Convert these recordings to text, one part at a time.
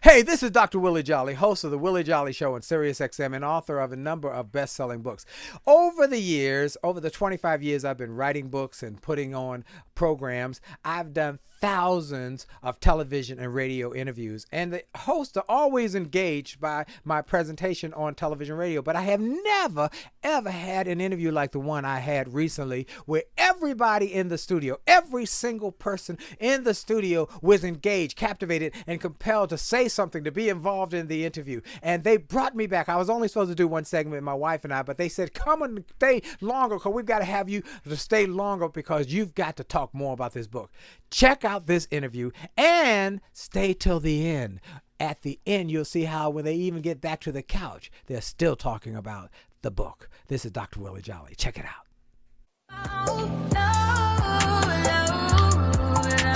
Hey, this is Dr. Willie Jolley, host of the Willie Jolley Show on Sirius XM and author of a number of best-selling books. Over the years, over the 25 years I've been writing books and putting on programs, I've done thousands of television and radio interviews, and the hosts are always engaged by my presentation on television and radio, but I have never, ever had an interview like the one I had recently where everybody in the studio, every single person in the studio was engaged, captivated, and compelled to say something, to be involved in the interview. And they brought me back. I was only supposed to do one segment, my wife and I, but they said, come and stay longer because we've got to have you to stay longer because you've got to talk more about this book. Check out this interview and stay till the end. At the end, you'll see how when they even get back to the couch, they're still talking about the book. This is Dr. Willie Jolley. Check it out.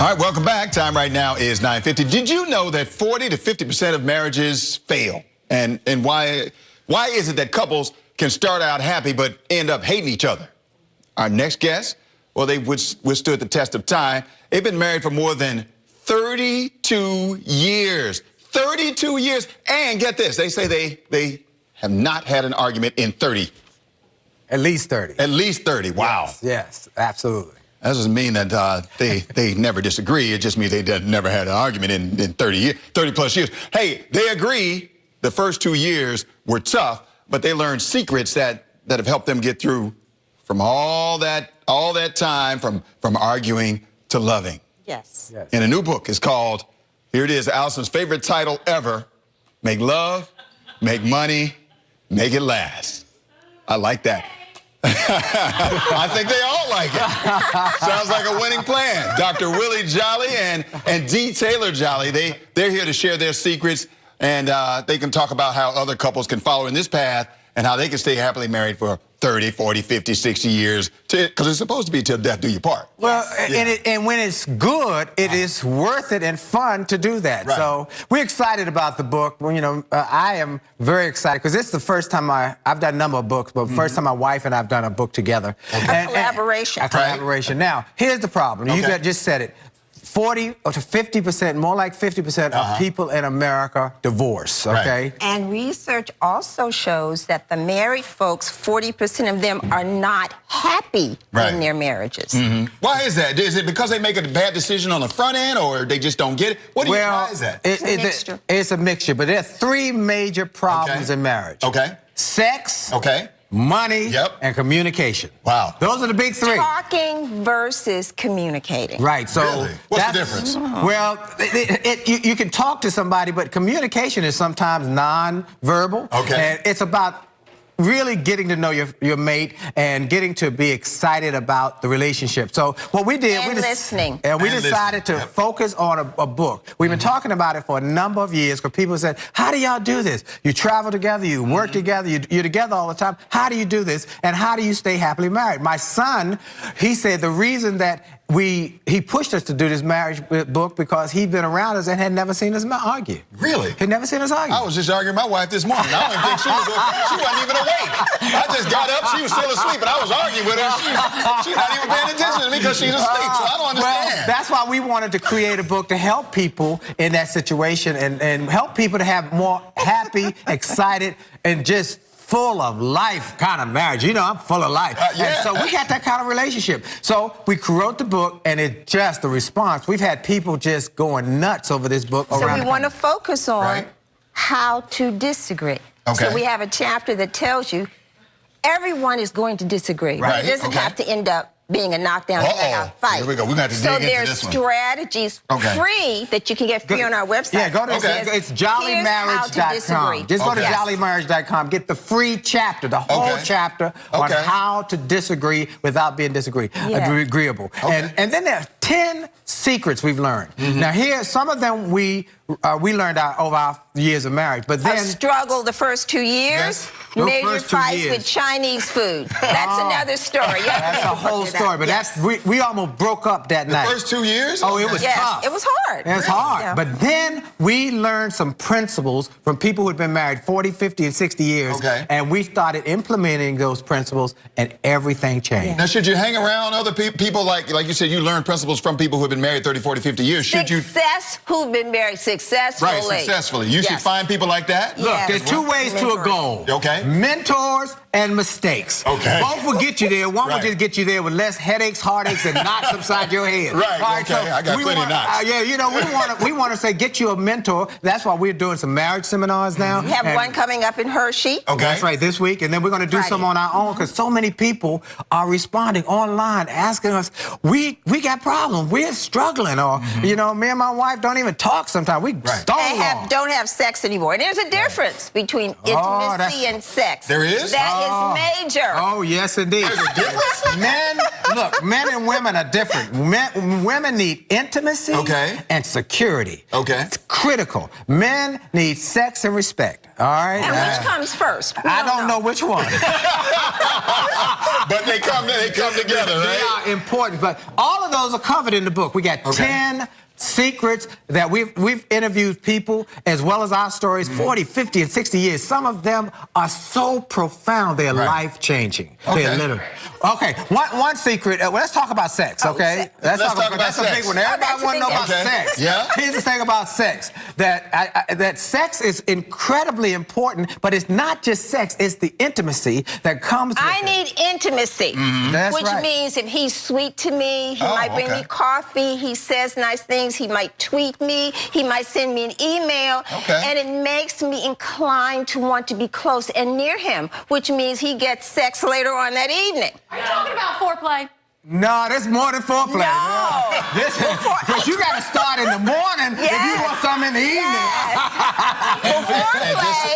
All right, welcome back. Time right now is 9:50. Did you know that 40 to 50% of marriages fail? And why is it that couples can start out happy but end up hating each other? Our next guest, well, they've withstood the test of time. They've been married for more than 32 years. 32 years. And get this, they say they have not had an argument in 30. At least 30. At least 30. Wow. Yes, absolutely. That doesn't mean that they never disagree. It just means they never had an argument in 30 plus years. Hey, they agree the first 2 years were tough, but they learned secrets that have helped them get through from all that time from arguing to loving. Yes. And a new book is called, here it is, Allison's favorite title ever, Make Love, Make Money, Make It Last. I like that. I think they all like it. Sounds like a winning plan. Dr. Willie Jolley and Dee Taylor-Jolley, they're here to share their secrets, and they can talk about how other couples can follow in this path and how they can stay happily married for 30, 40, 50, 60 years, because it's supposed to be till death do you part. Well, and when it's good, it is worth it and fun to do that. Right. So we're excited about the book. Well, you know, I am very excited because it's the first time I've done a number of books, but first time my wife and I have done a book together. Okay. A collaboration. A collaboration. Now, here's the problem. Okay. You just said it. 40 to 50%, more like 50% of people in America divorce, okay? Right. And research also shows that the married folks, 40% of them are not happy in their marriages. Why is that? Is it because they make a bad decision on the front end, or they just don't get it? Why is that? It's a mixture. It's a mixture, but there are three major problems in marriage. Okay. Sex. Okay. Money and communication. Wow. Those are the big three. Talking versus communicating. Right. So really? What's the difference? Well, you can talk to somebody, but communication is sometimes non-verbal. Okay. And it's about really getting to know your mate and getting to be excited about the relationship. So what we did, listening. And we decided to focus on a book. We've been talking about it for a number of years because people said, how do y'all do this? You travel together, you work together, you're together all the time. How do you do this? And how do you stay happily married? My son, he said the reason that he pushed us to do this marriage book because he'd been around us and had never seen us argue. Really? He'd never seen us argue. I was just arguing with my wife this morning. I don't think she wasn't even awake. I just got up, she was still asleep, and I was arguing with her. She's not even paying attention to me because she's asleep, so I don't understand. Well, that's why we wanted to create a book to help people in that situation and help people to have more happy, excited, and just full of life kind of marriage. You know, I'm full of life. And so we got that kind of relationship. So we wrote the book, and it just, the response, we've had people just going nuts over this book. So we want to focus on how to disagree. Okay. So we have a chapter that tells you everyone is going to disagree. Right. It doesn't have to end up being a knockdown, drag-out fight. Here we go. We're going to have to dig into this one. So there's strategies free that you can get free on our website. Yeah, go to it's jollymarriage.com. Just go to jollymarriage.com. Get the free chapter, the whole chapter on how to disagree without being agreeable. And then there are 10 secrets we've learned. Now here, some of them we learned over our years of marriage, but then... A struggle the first 2 years, major fights with Chinese food. That's another story. That's a whole story, but we almost broke up that night. The first 2 years? Oh, it was tough. It was hard. It was hard. But then we learned some principles from people who had been married 40, 50, and 60 years, and we started implementing those principles, and everything changed. Now, should you hang around other people, like you said, you learned principles couples from people who have been married 30, 40, 50 years. Should you... Success, who've been married successfully. Right, successfully. You should find people like that? Look, there's two ways to a goal. Okay. Mentors and mistakes. Okay. Both will get you there. One will just get you there with less headaches, heartaches, and knots upside your head. Right, All right, okay. so I got plenty of knots. Yeah, you know, we want to say get you a mentor. That's why we're doing some marriage seminars now. We have one coming up in Hershey. Okay. That's right, this week. And then we're going to do some on our own because so many people are responding online, asking us, we got problems. We're struggling. Or, you know, me and my wife don't even talk sometimes. We don't have sex anymore. And there's a difference between intimacy and sex. There is? That is major. Oh, yes, indeed. There's a difference? Men and women are different. Women need intimacy and security. Okay. It's critical. Men need sex and respect. All right? And which comes first? I don't know which one. But they come together, right? They are important, but all of those are covered in the book. We got 10 secrets that we've interviewed people as well as our stories 40, 50, and 60 years. Some of them are so profound, they're life-changing. They're literally. Okay, one secret. Let's talk about sex, okay? Let's talk about that's sex. a big one. Everybody want to know about sex. Yeah. Here's the thing about sex, that sex is incredibly important, but it's not just sex, it's the intimacy that comes with it. I need intimacy, which means if he's sweet to me, he might bring me coffee, he says nice things, he might tweet me, he might send me an email, and it makes me inclined to want to be close and near him, which means he gets sex later on that evening. Are you talking about foreplay? No, there's more than foreplay. No. Because you got to start in the morning if you want something in the evening.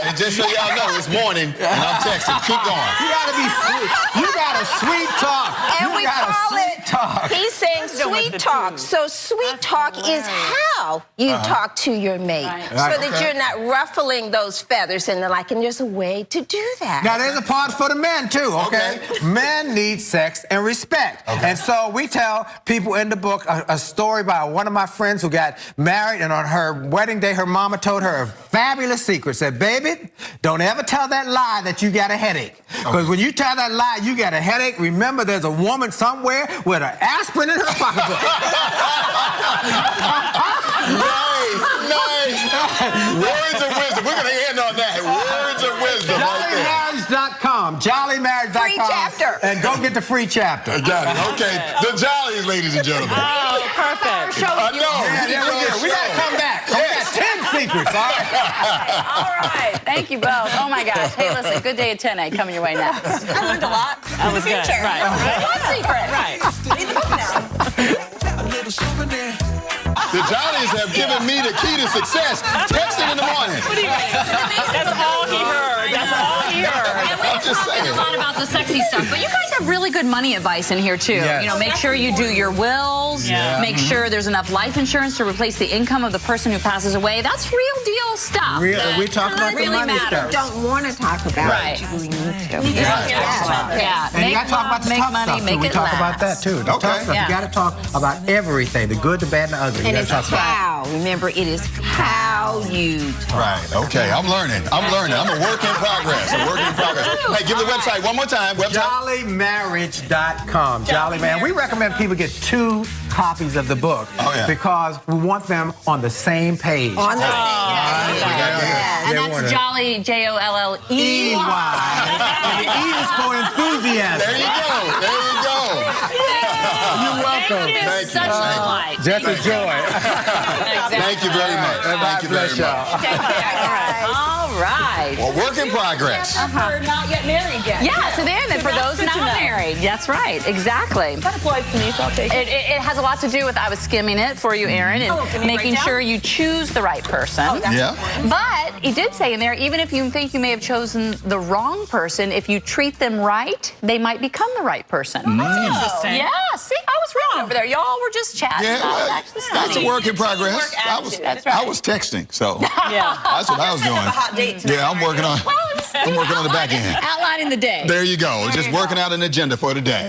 And just so y'all know, it's morning, and I'm texting. Keep going. You got to be sweet. You got to sweet talk. And we call it, talk. he's saying sweet talk. So sweet talk is how you talk to your mate. So that you're not ruffling those feathers and the like, and there's a way to do that. Now, there's a part for the men, too, okay? Men need sex and respect. And so we tell people in the book a story by one of my friends who got married, and on her wedding day, her mama told her a fabulous secret. Said, baby, don't ever tell that lie that you got a headache. Because when you tell that lie, you got a headache, remember there's a woman somewhere with an aspirin in her pocketbook. Nice. Words of wisdom. We're going to end on that. Words of wisdom. JolleyMarriage.com. JolleyMarriage.com. Free chapter. And go get the free chapter. Got it. Okay. The Jollies, ladies and gentlemen. Oh, perfect. I know. We got to come back. We got 10 secrets, all right? All right. Thank you both. Oh, my gosh. Hey, listen, good day at 10 8 coming your way next. I learned a lot. That was good. Right. One secret. Right. Read the book now. The Jollies have given me the key to success. Texting in the morning. What do you mean? That's all he heard. That's all he heard. And we've talked a lot about the sexy stuff, but you guys have really good money advice in here, too. Yes. You know, make sure you do your wills. Make sure there's enough life insurance to replace the income of the person who passes away. That's real deal stuff. We talk about the really money matters. stuff. Don't want to talk about Right. it. You need to. Yeah. And you got to talk about the make tough money, stuff, make too. We it talk last. about that, too. The tough stuff. You got to talk about everything, the good, the bad, and the ugly. And You it's got to talk about it. how. Remember, it is how you talk. Right. Okay. I'm learning. I'm a work in progress. A work in progress. Hey, give the website one more time. JolleyMarriage.com. Jolly Man. We recommend people get 2 copies of the book because we want them on the same page. On the same And that's Jolley, Jolley. And the E is for enthusiasm. There you go. There you go. You're welcome. Thank you. Such a delight. Just a joy. Thank you very much. Thank you very much. All right. Well, work in progress. We're not yet married yet. Yeah, so then for those not married. That's right, exactly. That applies to me, so I'll take it. It has a lot to do with, I was skimming it for you, Aaron, and making sure you choose the right person. Yeah. But he did say in there, even if you think you may have chosen the wrong person, if you treat them right, they might become the right person. That's interesting. Yeah, see, I was reading over there. Y'all were just chatting. Yeah, I was actually it's studying. a work in progress. I was texting, so that's what I was doing. Yeah, I'm working on the back end. Outlining the day. There you go. Just working out an agenda for the day.